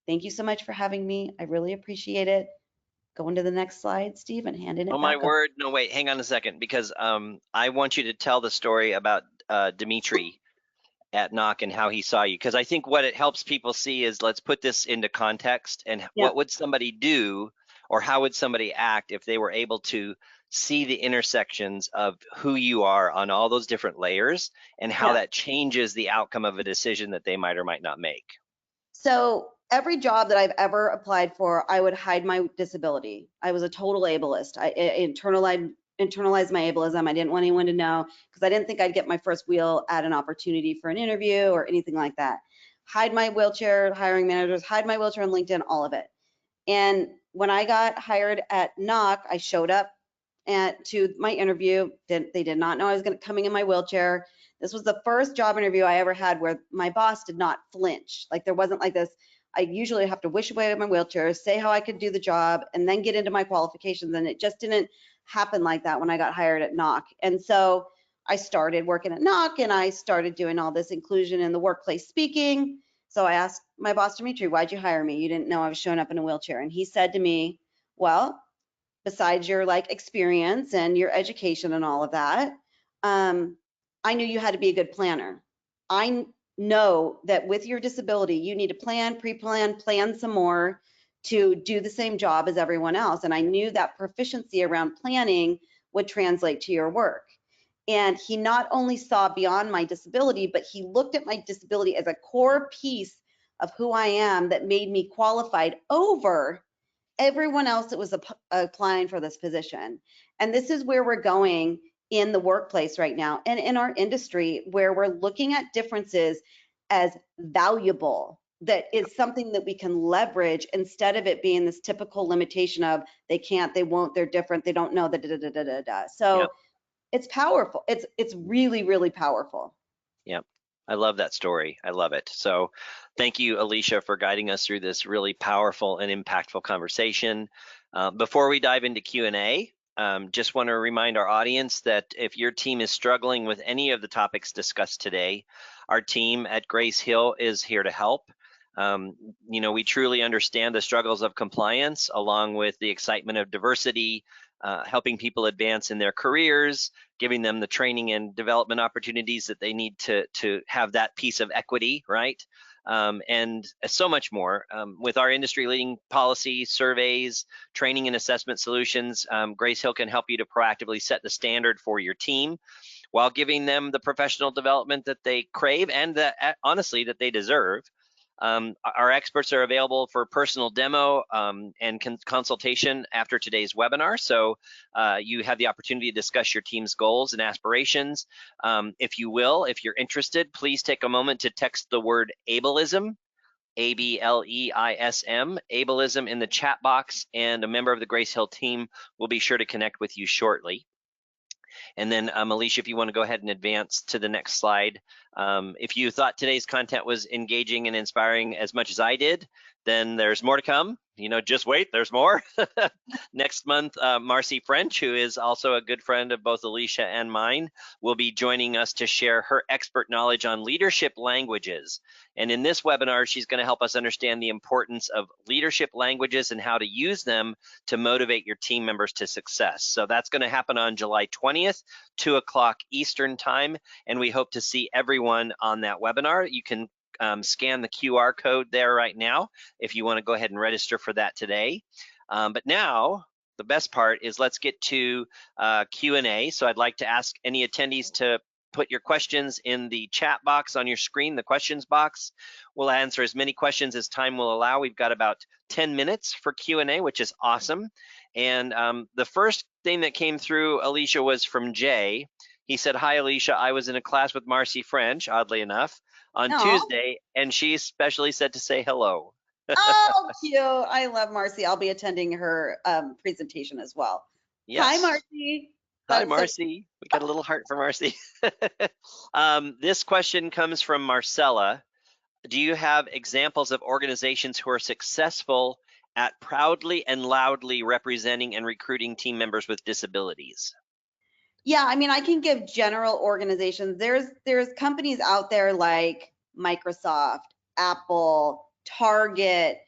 Thank you so much for having me. I really appreciate it. Going to the next slide, Steve, and handing Oh it my back over. word! No, wait, hang on a second, because I want you to tell the story about Dimitri at Knock and how he saw you, because I think what it helps people see is, let's put this into context, and Yeah, what would somebody do, or how would somebody act if they were able to see the intersections of who you are on all those different layers, and how yeah. that changes the outcome of a decision that they might or might not make. So every job that I've ever applied for, I would hide my disability. I was a total ableist. I internalized my ableism. I didn't want anyone to know because I didn't think I'd get my first wheel at an opportunity for an interview or anything like that. Hide my wheelchair, hiring managers, hide my wheelchair on LinkedIn, all of it. And when I got hired at Knock, I showed up to my interview. They did not know I was coming in my wheelchair. This was the first job interview I ever had where my boss did not flinch. Like, there wasn't like this. I usually have to wish away my wheelchair, say how I could do the job, and then get into my qualifications. And it just didn't happen like that when I got hired at Knock. And so I started working at Knock, and I started doing all this inclusion in the workplace speaking. So I asked my boss, Dimitri, why'd you hire me? You didn't know I was showing up in a wheelchair. And he said to me, well, besides your like experience and your education and all of that, I knew you had to be a good planner. I know that with your disability, you need to plan, pre-plan, plan some more to do the same job as everyone else. And I knew that proficiency around planning would translate to your work. And he not only saw beyond my disability, but he looked at my disability as a core piece of who I am that made me qualified over everyone else that was applying for this position. And this is where we're going in the workplace right now and in our industry, where we're looking at differences as valuable, that is something that we can leverage instead of it being this typical limitation of they can't, they won't, they're different, they don't know, da. Yeah. So it's powerful. It's really, really powerful. Yep. I love that story. I love it. So thank you, Alycia, for guiding us through this really powerful and impactful conversation. Before we dive into Q&A, just want to remind our audience that if your team is struggling with any of the topics discussed today, our team at Grace Hill is here to help. We truly understand the struggles of compliance, along with the excitement of diversity, helping people advance in their careers, giving them the training and development opportunities that they need to have that piece of equity, right? And so much more. With our industry-leading policy, surveys, training and assessment solutions, Grace Hill can help you to proactively set the standard for your team while giving them the professional development that they crave and honestly, that they deserve. Our experts are available for personal demo and consultation after today's webinar. So you have the opportunity to discuss your team's goals and aspirations. If you're interested, please take a moment to text the word ableism, ABLEISM, ableism in the chat box, and a member of the Grace Hill team will be sure to connect with you shortly. And then Alycia, if you want to go ahead and advance to the next slide. If you thought today's content was engaging and inspiring as much as I did, Then there's more to come. Just wait, there's more. Next month, Marcy French, who is also a good friend of both Alycia and mine, will be joining us to share her expert knowledge on leadership languages. And in this webinar, she's going to help us understand the importance of leadership languages and how to use them to motivate your team members to success. So that's going to happen on July 20th, 2 o'clock Eastern time, and we hope to see everyone on that webinar. You can scan the QR code there right now if you want to go ahead and register for that today. But now, the best part is let's get to Q&A. So I'd like to ask any attendees to put your questions in the chat box on your screen, the questions box. We'll answer as many questions as time will allow. We've got about 10 minutes for Q&A, which is awesome. And the first thing that came through, Alycia, was from Jay. He said, "Hi, Alycia. I was in a class with Marcy French, oddly enough, on Tuesday, and she especially said to say hello." Oh, cute. I love Marcy. I'll be attending her presentation as well. Yes. Hi, Marcy. Hi, Marcy. We got a little heart for Marcy. This question comes from Marcella. Do you have examples of organizations who are successful at proudly and loudly representing and recruiting team members with disabilities? Yeah, I mean, I can give general organizations. There's companies out there like Microsoft, Apple, Target,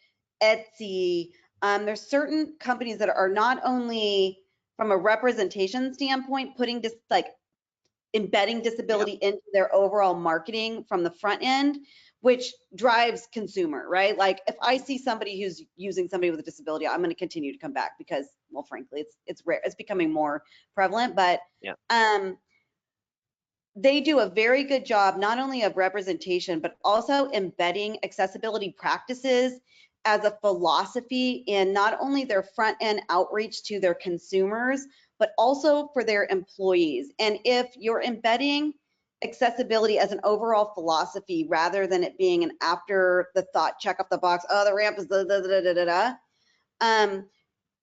Etsy. There's certain companies that are not only from a representation standpoint, putting just like embedding disability into their overall marketing from the front end, which drives consumer, right? Like if I see somebody who's using somebody with a disability, I'm going to continue to come back because, well, frankly, it's rare. It's becoming more prevalent, but they do a very good job, not only of representation, but also embedding accessibility practices as a philosophy in not only their front end outreach to their consumers, but also for their employees. And if you're embedding accessibility as an overall philosophy rather than it being an after the thought, check off the box, oh, the ramp is da da da da da da,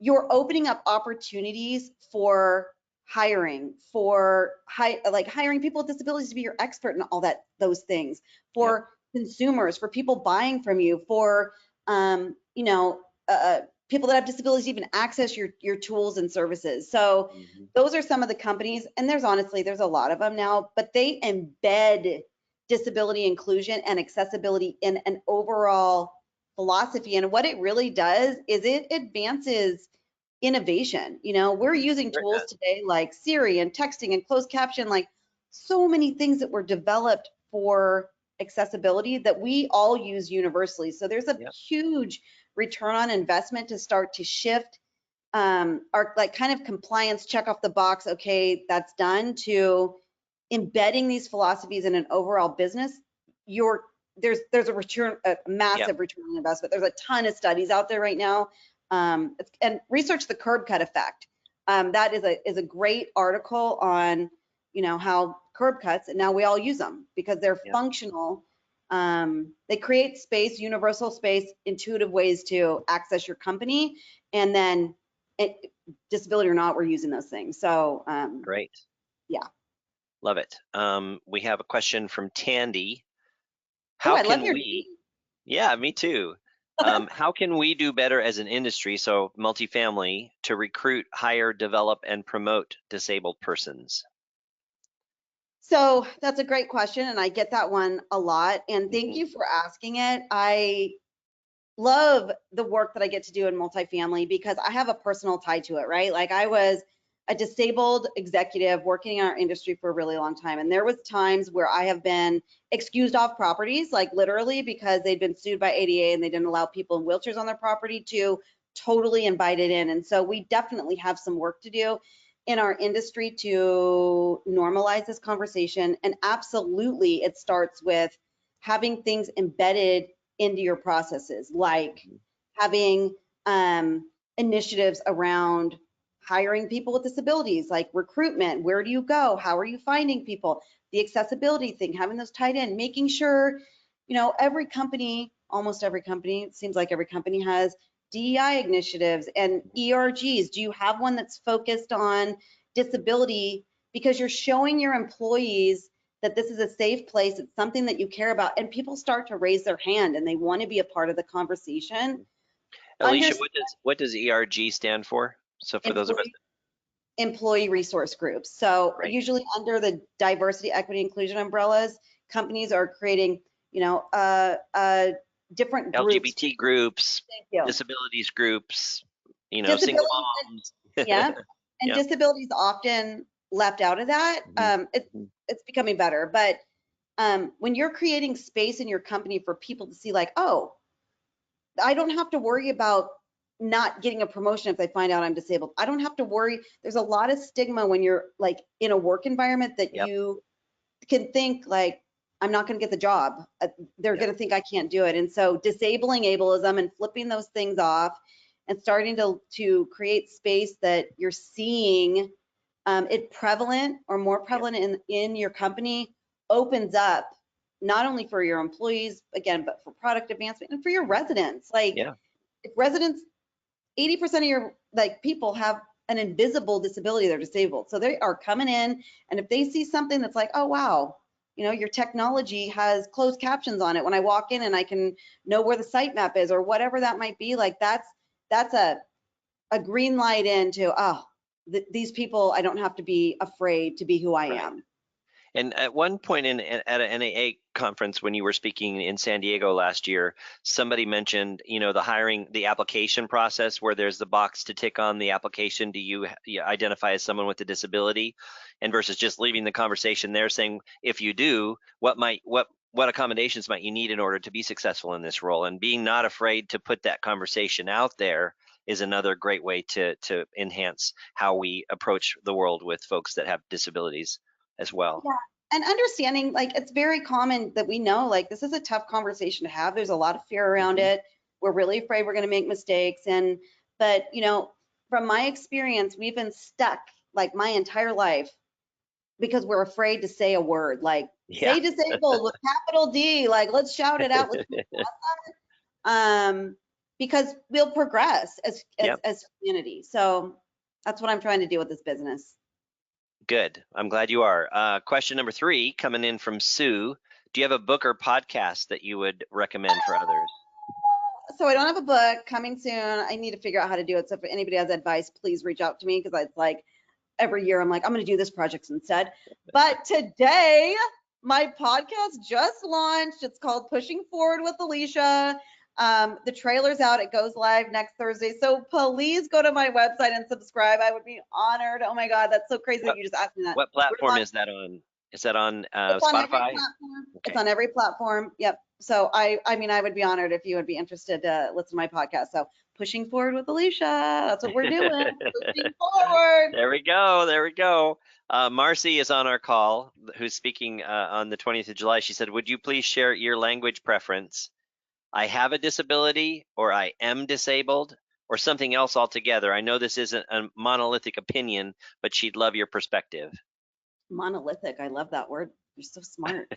you're opening up opportunities for hiring, for hiring people with disabilities to be your expert in all those things, for consumers, for people buying from you, for people that have disabilities even access your tools and services. So those are some of the companies, and there's a lot of them now, but they embed disability inclusion and accessibility in an overall philosophy. And what it really does is it advances innovation. We're using tools today like Siri and texting and closed caption, like so many things that were developed for accessibility that we all use universally. So there's a huge return on investment to start to shift our like kind of compliance, check off the box, okay, that's done, to embedding these philosophies in an overall business. There's a massive return on investment. There's a ton of studies out there right now, and research the curb cut effect. That is a great article on how curb cuts, and now we all use them because they're functional. They create space, universal space, intuitive ways to access your company, and then disability or not, we're using those things. So great. Yeah. Love it. We have a question from Tandy. I love your name. Yeah, me too. How can we do better as an industry, so multifamily, to recruit, hire, develop, and promote disabled persons? So that's a great question, and I get that one a lot. And thank you for asking it. I love the work that I get to do in multifamily because I have a personal tie to it, right? Like I was a disabled executive working in our industry for a really long time. And there was times where I have been excused off properties, like literally because they'd been sued by ADA and they didn't allow people in wheelchairs on their property, to totally invited in. And so we definitely have some work to do in our industry to normalize this conversation. And absolutely, it starts with having things embedded into your processes, like having initiatives around hiring people with disabilities, like recruitment. Where do you go? How are you finding people? The accessibility thing, having those tied in, making sure, every company, almost every company, it seems like every company has DEI initiatives and ERGs. Do you have one that's focused on disability? Because you're showing your employees that this is a safe place. It's something that you care about, and people start to raise their hand and they want to be a part of the conversation. Alycia, what does ERG stand for? So for those of us, employee resource groups. So right. usually under the diversity, equity, inclusion umbrellas, companies are creating, different groups. LGBT groups, Thank you. disabilities groups, single Disabilities, moms. yeah, and Yeah. disabilities often left out of that. It's becoming better, but when you're creating space in your company for people to see, like, oh, I don't have to worry about not getting a promotion if they find out I'm disabled. I don't have to worry. There's a lot of stigma when you're like in a work environment that you can think like, I'm not going to get the job. They're going to think I can't do it. And so disabling ableism and flipping those things off and starting to create space that you're seeing it prevalent or more prevalent in your company opens up not only for your employees, again, but for product advancement and for your residents. Like if residents, 80% of your people have an invisible disability, they're disabled. So they are coming in, and if they see something that's like, oh, wow, your technology has closed captions on it when I walk in and I can know where the site map is or whatever that might be, like that's a green light into, these people, I don't have to be afraid to be who I am. And at one point at an NAA conference when you were speaking in San Diego last year, somebody mentioned, the application process where there's the box to tick on the application. Do you identify as someone with a disability? And versus just leaving the conversation there saying, if you do, what accommodations might you need in order to be successful in this role? And being not afraid to put that conversation out there is another great way to enhance how we approach the world with folks that have disabilities as well. Yeah. And understanding, it's very common that we know, this is a tough conversation to have. There's a lot of fear around it. We're really afraid we're going to make mistakes. But from my experience, we've been stuck my entire life because we're afraid to say a word, say disabled with capital D, let's shout it out. Because we'll progress as humanity. So that's what I'm trying to do with this business. Good. I'm glad you are. Question number 3 coming in from Sue. Do you have a book or podcast that you would recommend for others? So I don't have a book coming soon. I need to figure out how to do it. So if anybody has advice, please reach out to me, because it's every year I'm I'm going to do this project instead. But today my podcast just launched. It's called Pushing Forward with Alycia. The trailer's out. It goes live next Thursday. So please go to my website and subscribe. I would be honored. Oh my God, that's so crazy that you just asked me that. What platform is that on? Is that on Spotify? On every platform. Okay. It's on every platform. Yep. So I would be honored if you would be interested to listen to my podcast. So Pushing Forward with Alycia. That's what we're doing. Pushing forward. There we go. There we go. Marcy is on our call, who's speaking on the 20th of July. She said, would you please share your language preference? I have a disability, or I am disabled, or something else altogether. I know this isn't a monolithic opinion, but she'd love your perspective. Monolithic. I love that word. You're so smart.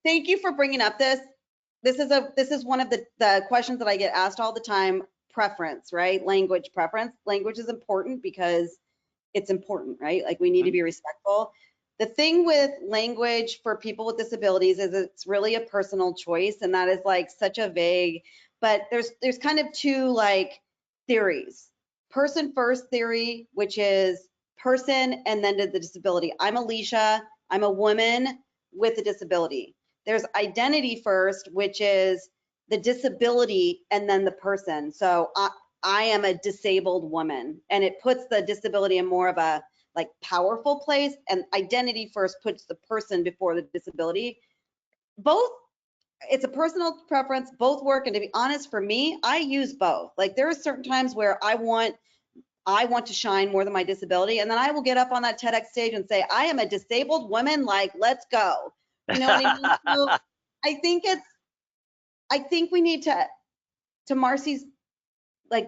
Thank you for bringing up this. This is one of the questions that I get asked all the time. Preference, right? Language preference. Language is important because it's important, right? We need to be respectful. The thing with language for people with disabilities is it's really a personal choice, and that is such a vague, but there's kind of two theories. Person first theory, which is person and then to the disability. I'm Alycia, I'm a woman with a disability. There's identity first, which is the disability and then the person. So I am a disabled woman, and it puts the disability in more of a powerful place, and identity first puts the person before the disability. Both, it's a personal preference, both work. And to be honest, for me, I use both. There are certain times where I want to shine more than my disability, and then I will get up on that TEDx stage and say, I am a disabled woman, let's go. You know what I mean? So I think we need to Marcy's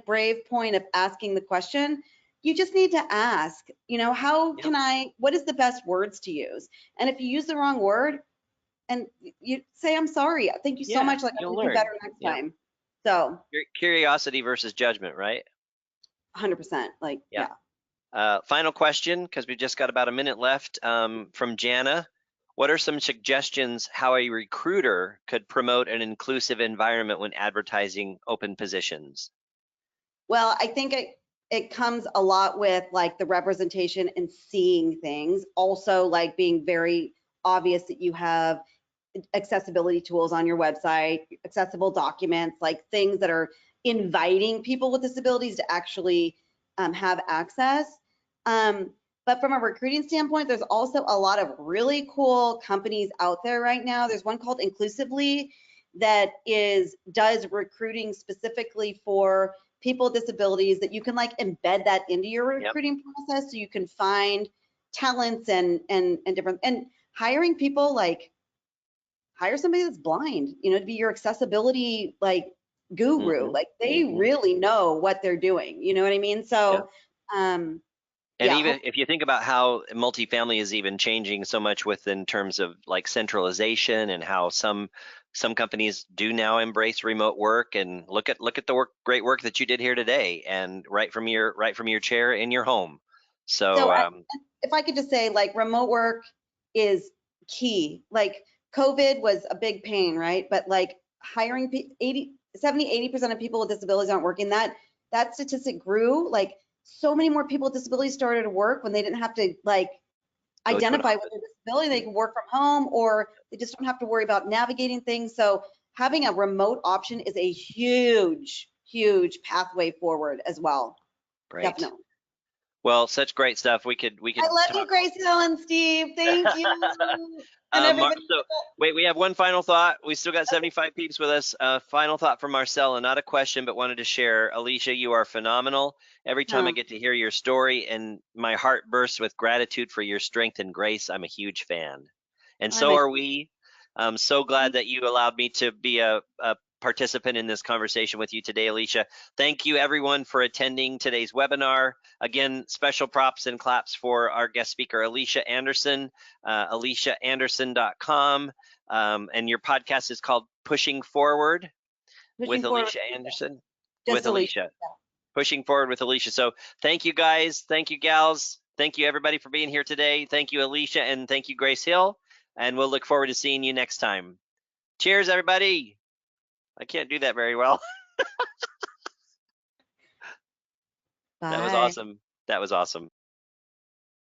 brave point of asking the question, you just need to ask, what is the best words to use? And if you use the wrong word, and you say, I'm sorry, thank you so much, I'll do better next time. So curiosity versus judgment, right? 100%. Final question, because we've just got about a minute left, from Jana. what are some suggestions how a recruiter could promote an inclusive environment when advertising open positions? Well, I think it comes a lot with like the representation and seeing things. Also, like being very obvious that you have accessibility tools on your website, accessible documents, like things that are inviting people with disabilities to actually have access. But from a recruiting standpoint, there's also a lot of really cool companies out there right now. There's one called Inclusively that does recruiting specifically for people with disabilities, that you can like embed that into your Yep. recruiting process, so you can find talents and different, and hiring people, like hire somebody that's blind, to be your accessibility like guru. Mm-hmm. Like they Mm-hmm. really know what they're doing. You know what I mean? Yeah. So, And yeah, even if you think about how multifamily is even changing so much in terms of like centralization, and how some companies do now embrace remote work, and look at the great work that you did here today, and right from your chair in your home. so So if I could just say, like, remote work is key. Like COVID was a big pain, right? But like hiring 80% of people with disabilities aren't working. That statistic grew. Like so many more people with disabilities started to work when they didn't have to like go to an identify with office. their disability. They can work from home, or they just don't have to worry about navigating things. So having a remote option is a huge, huge pathway forward as well. Great. Definitely. Well, such great stuff. We could I love you, talk. Grace Hill and Steve. Thank you. And everybody. So wait, we have one final thought. We still got 75 peeps with us. Final thought from Marcella, not a question, but wanted to share. Alycia, you are phenomenal. Every time I get to hear your story, and my heart bursts with gratitude for your strength and grace. I'm a huge fan, and I'm so a are we. I'm so glad that you allowed me to be a participant in this conversation with you today, Alycia. Thank you, everyone, for attending today's webinar. Again, special props and claps for our guest speaker, Alycia Anderson, AlyciaAnderson.com. And your podcast is called Pushing Forward with pushing forward. Alycia Anderson. Just With Alycia. Alycia. Pushing Forward with Alycia. So thank you, guys. Thank you, gals. Thank you, everybody, for being here today. Thank you, Alycia, and thank you, Grace Hill. And we'll look forward to seeing you next time. Cheers, everybody. I can't do that very well. That was Bye. awesome. That was awesome.